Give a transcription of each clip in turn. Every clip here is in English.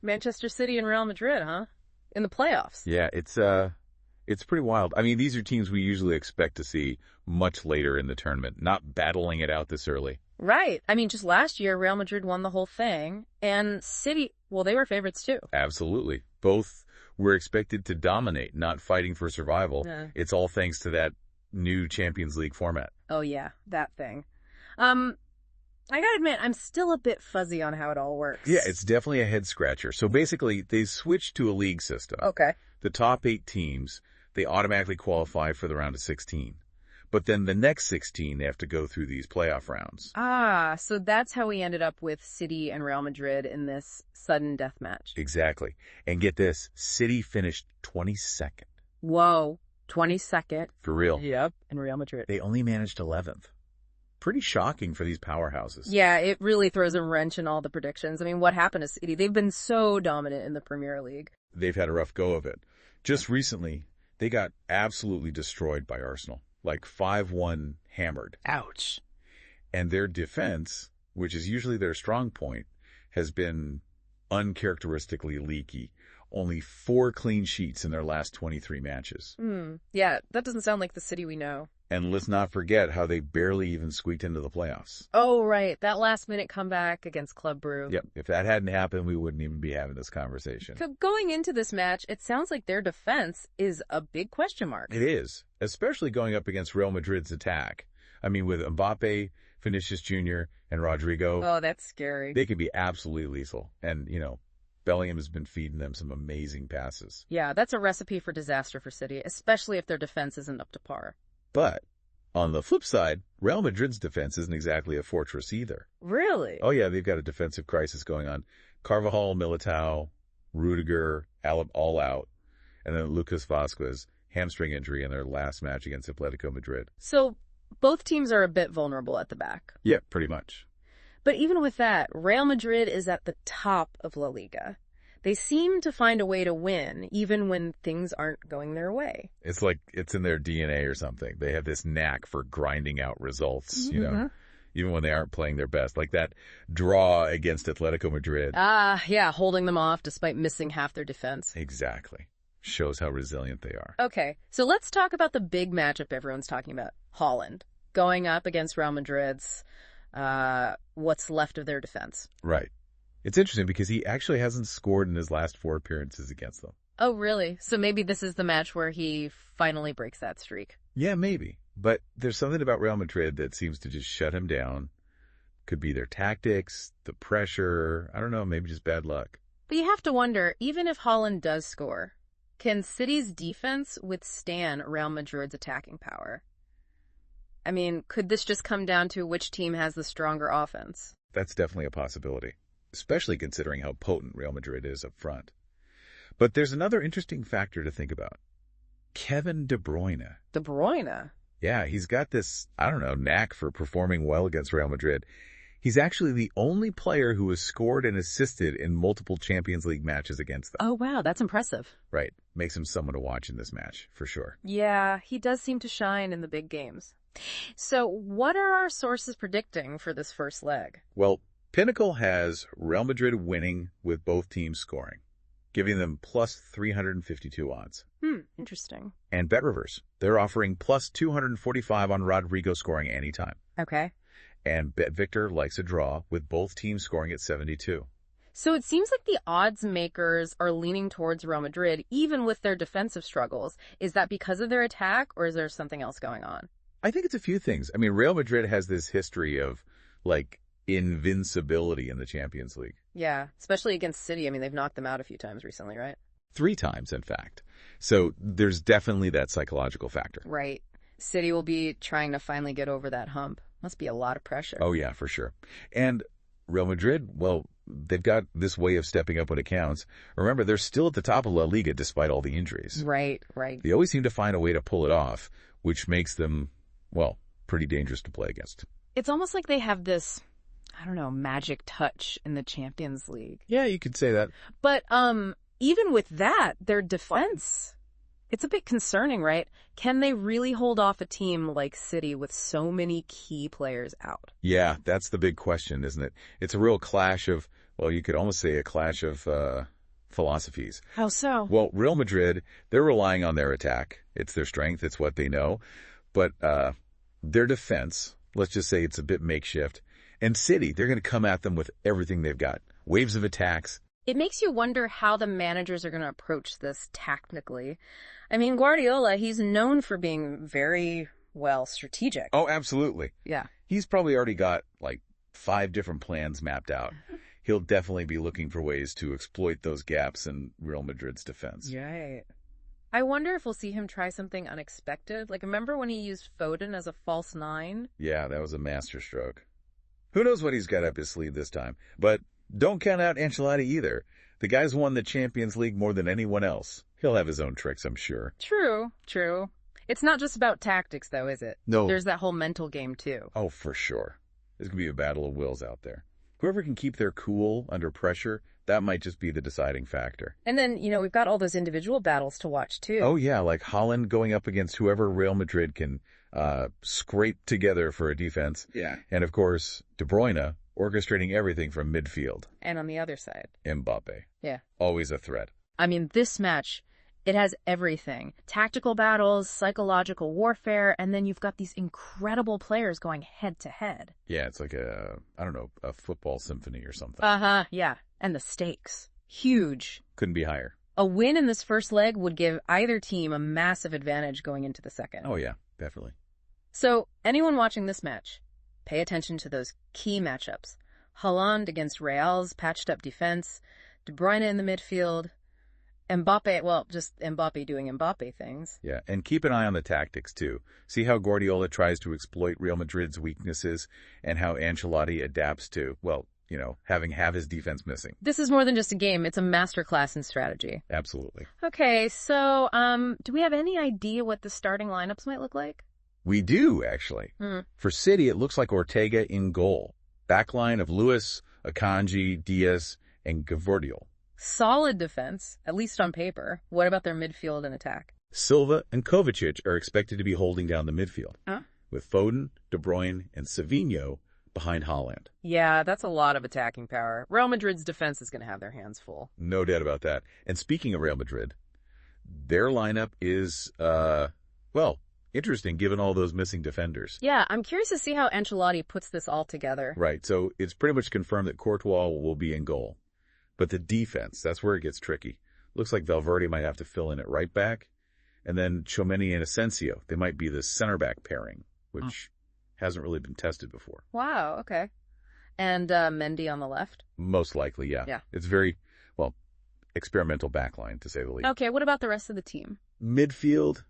Manchester City and Real Madrid, huh? In the playoffs. Yeah, it's pretty wild. I mean, these are teams we usually expect to see much later in the tournament, not battling it out this early. Right. I mean, just last year, Real Madrid won the whole thing, and City, well, they were favorites too. Absolutely. Both were expected to dominate, not fighting for survival. Yeah. It's all thanks to that new Champions League format. Oh, yeah, that thing. I gotta admit, I'm still a bit fuzzy on how it all works. Yeah, it's definitely a head scratcher. So basically, they switched to a league system. Okay. The top 8 teams, they automatically qualify for the round of 16. But then the next 16, they have to go through these playoff rounds. Ah, so that's how we ended up with City and Real Madrid in this sudden death match. Exactly. And get this, City finished 22nd. Whoa, 22nd. For real. Yep. And Real Madrid. They only managed 11th. Pretty shocking for these powerhouses. Yeah, it really throws a wrench in all the predictions. I mean, what happened to City? They've been so dominant in the Premier League. They've had a rough go of it. Just recently, they got absolutely destroyed by Arsenal. Like 5-1 hammered. Ouch. And their defense, which is usually their strong point, has been uncharacteristically leaky. Only 4 clean sheets in their last 23 matches. Yeah, that doesn't sound like the City we know. And let's not forget how they barely even squeaked into the playoffs. Oh, right. That last-minute comeback against Club Brugge. Yep. If that hadn't happened, we wouldn't even be having this conversation. So going into this match, it sounds like their defense is a big question mark. It is, especially going up against Real Madrid's attack. I mean, with Mbappe, Vinícius Jr., and Rodrigo. Oh, that's scary. They could be absolutely lethal. And, Bellingham has been feeding them some amazing passes. Yeah, that's a recipe for disaster for City, especially if their defense isn't up to par. But on the flip side, Real Madrid's defense isn't exactly a fortress either. Really? Oh, yeah, they've got a defensive crisis going on. Carvajal, Militao, Rudiger, all out. And then Lucas Vazquez, hamstring injury in their last match against Atletico Madrid. So both teams are a bit vulnerable at the back. Yeah, pretty much. But even with that, Real Madrid is at the top of La Liga. They seem to find a way to win, even when things aren't going their way. It's like it's in their DNA or something. They have this knack for grinding out results, even when they aren't playing their best. Like that draw against Atletico Madrid. Yeah, holding them off despite missing half their defense. Exactly. Shows how resilient they are. Okay, so let's talk about the big matchup everyone's talking about. Haaland, going up against Real Madrid's what's left of their defense. Right. It's interesting because he actually hasn't scored in his last 4 appearances against them. Oh, really? So maybe this is the match where he finally breaks that streak. Yeah, maybe. But there's something about Real Madrid that seems to just shut him down. Could be their tactics, the pressure, I don't know, maybe just bad luck. But you have to wonder, even if Haaland does score, can City's defense withstand Real Madrid's attacking power? I mean, could this just come down to which team has the stronger offense? That's definitely a possibility, especially considering how potent Real Madrid is up front. But there's another interesting factor to think about. Kevin De Bruyne. De Bruyne? Yeah, he's got this, knack for performing well against Real Madrid. He's actually the only player who has scored and assisted in multiple Champions League matches against them. Oh, wow, that's impressive. Right. Makes him someone to watch in this match, for sure. Yeah, he does seem to shine in the big games. So what are our sources predicting for this first leg? Well, Pinnacle has Real Madrid winning with both teams scoring, giving them plus 352 odds. Interesting. And Bet Reverse, they're offering plus 245 on Rodrigo scoring anytime. Okay. And Bet Victor likes a draw with both teams scoring at 72. So it seems like the odds makers are leaning towards Real Madrid, even with their defensive struggles. Is that because of their attack, or is there something else going on? I think it's a few things. I mean, Real Madrid has this history of, invincibility in the Champions League. Yeah, especially against City. I mean, they've knocked them out a few times recently, right? 3 times, in fact. So there's definitely that psychological factor. Right. City will be trying to finally get over that hump. Must be a lot of pressure. Oh, yeah, for sure. And Real Madrid, well, they've got this way of stepping up when it counts. Remember, they're still at the top of La Liga despite all the injuries. Right. They always seem to find a way to pull it off, which makes them, pretty dangerous to play against. It's almost like they have this, magic touch in the Champions League. Yeah, you could say that. But even with that, their defense, it's a bit concerning, right? Can they really hold off a team like City with so many key players out? Yeah, that's the big question, isn't it? It's a real clash of Well, you could almost say a clash of philosophies. How so? Well, Real Madrid, they're relying on their attack. It's their strength. It's what they know. But their defense, let's just say it's a bit makeshift. And City, they're going to come at them with everything they've got. Waves of attacks. It makes you wonder how the managers are going to approach this tactically. I mean, Guardiola, he's known for being very, well, strategic. Oh, absolutely. Yeah. He's probably already got like 5 different plans mapped out. He'll definitely be looking for ways to exploit those gaps in Real Madrid's defense. Right. I wonder if we'll see him try something unexpected. Like, remember when he used Foden as a false 9? Yeah, that was a masterstroke. Who knows what he's got up his sleeve this time? But don't count out Ancelotti either. The guy's won the Champions League more than anyone else. He'll have his own tricks, I'm sure. True, true. It's not just about tactics, though, is it? No. There's that whole mental game, too. Oh, for sure. There's going to be a battle of wills out there. Whoever can keep their cool under pressure, that might just be the deciding factor. And then, we've got all those individual battles to watch, too. Oh, yeah, like Haaland going up against whoever Real Madrid can scrape together for a defense. Yeah. And, of course, De Bruyne orchestrating everything from midfield. And on the other side. Mbappe. Yeah. Always a threat. I mean, this match, it has everything. Tactical battles, psychological warfare, and then you've got these incredible players going head-to-head. Yeah, it's like a football symphony or something. Uh-huh, yeah. And the stakes. Huge. Couldn't be higher. A win in this first leg would give either team a massive advantage going into the second. Oh, yeah, definitely. So, anyone watching this match, pay attention to those key matchups. Haaland against Real's patched-up defense, De Bruyne in the midfield, Mbappe, well, just Mbappe doing Mbappe things. Yeah, and keep an eye on the tactics, too. See how Guardiola tries to exploit Real Madrid's weaknesses and how Ancelotti adapts to, well, having his defense missing. This is more than just a game. It's a masterclass in strategy. Absolutely. Okay, so do we have any idea what the starting lineups might look like? We do, actually. For City, it looks like Ortega in goal. Backline of Lewis, Akanji, Diaz, and Gavardiol. Solid defense, at least on paper. What about their midfield and attack? Silva and Kovacic are expected to be holding down the midfield, with Foden, De Bruyne, and Savinho behind Haaland. Yeah, that's a lot of attacking power. Real Madrid's defense is going to have their hands full. No doubt about that. And speaking of Real Madrid, their lineup is, interesting given all those missing defenders. Yeah, I'm curious to see how Ancelotti puts this all together. Right, so it's pretty much confirmed that Courtois will be in goal. But the defense, that's where it gets tricky. Looks like Valverde might have to fill in at right back. And then Tchouaméni and Asensio, they might be the center back pairing, which hasn't really been tested before. Wow, okay. And Mendy on the left? Most likely, yeah. Yeah. It's very, experimental backline, to say the least. Okay, what about the rest of the team? Midfield,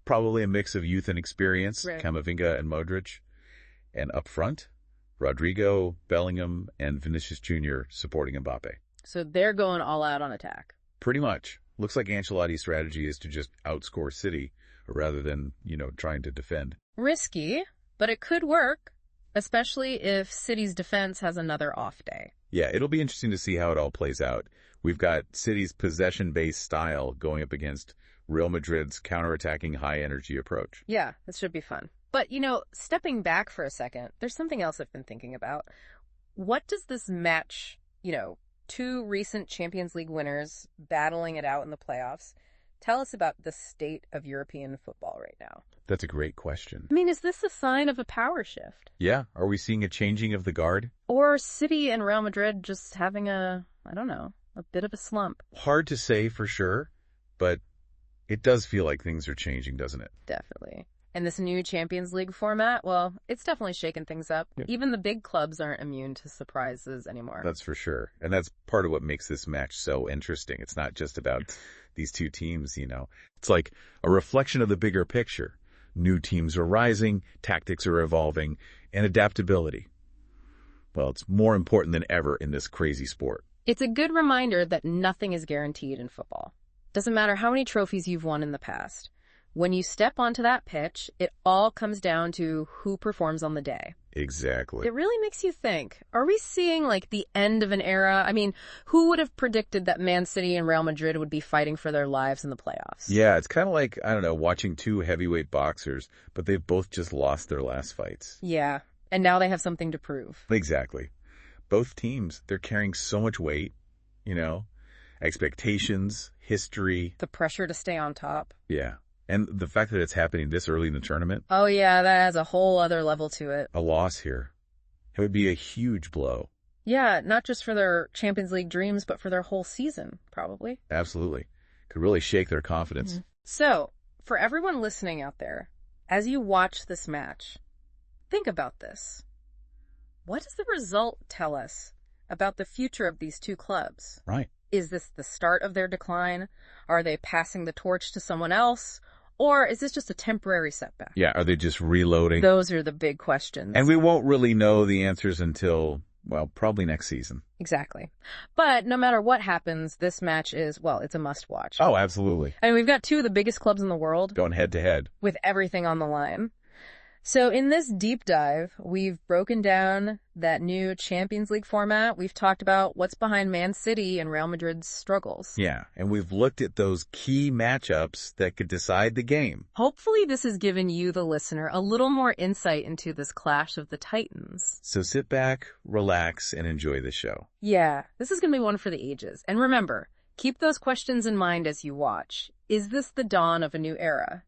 probably a mix of youth and experience, right. Camavinga and Modric. And up front, Rodrigo, Bellingham, and Vinícius Jr. supporting Mbappe. So they're going all out on attack. Pretty much. Looks like Ancelotti's strategy is to just outscore City rather than, trying to defend. Risky, but it could work, especially if City's defense has another off day. Yeah, it'll be interesting to see how it all plays out. We've got City's possession-based style going up against Real Madrid's counterattacking high-energy approach. Yeah, this should be fun. But, stepping back for a second, there's something else I've been thinking about. What does this match, two recent Champions League winners battling it out in the playoffs, tell us about the state of European football right now? That's a great question. I mean, is this a sign of a power shift? Yeah. Are we seeing a changing of the guard? Or City and Real Madrid just having a bit of a slump? Hard to say for sure, but it does feel like things are changing, doesn't it? Definitely. And this new Champions League format, well, it's definitely shaken things up. Yeah. Even the big clubs aren't immune to surprises anymore. That's for sure. And that's part of what makes this match so interesting. It's not just about these two teams, It's like a reflection of the bigger picture. New teams are rising, tactics are evolving, and adaptability. Well, it's more important than ever in this crazy sport. It's a good reminder that nothing is guaranteed in football. Doesn't matter how many trophies you've won in the past. When you step onto that pitch, it all comes down to who performs on the day. Exactly. It really makes you think, are we seeing the end of an era? I mean, who would have predicted that Man City and Real Madrid would be fighting for their lives in the playoffs? Yeah, it's kind of like, watching two heavyweight boxers, but they've both just lost their last fights. Yeah, and now they have something to prove. Exactly. both teams, they're carrying so much weight, you know, expectations, history. The pressure to stay on top. Yeah. And the fact that it's happening this early in the tournament. Oh yeah, that adds a whole other level to it. A loss here. It would be a huge blow. Yeah, not just for their Champions League dreams, but for their whole season, probably. Absolutely. Could really shake their confidence. So, for everyone listening out there, as you watch this match, think about this. What does the result tell us about the future of these two clubs? Right. Is this the start of their decline? Are they passing the torch to someone else? Or is this just a temporary setback? Yeah, are they just reloading? Those are the big questions. And we won't really know the answers until, well, probably next season. Exactly. But no matter what happens, this match is, well, it's a must-watch. Oh, absolutely. I mean, we've got two of the biggest clubs in the world. Going head-to-head. With everything on the line. So in this deep dive, we've broken down that new Champions League format. We've talked about what's behind Man City and Real Madrid's struggles. Yeah, and we've looked at those key matchups that could decide the game. Hopefully this has given you, the listener, a little more insight into this clash of the Titans. So sit back, relax, and enjoy the show. Yeah, this is going to be one for the ages. And remember, keep those questions in mind as you watch. Is this the dawn of a new era?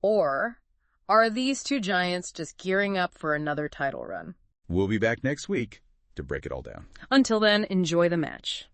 Or are these two giants just gearing up for another title run? We'll be back next week to break it all down. Until then, enjoy the match.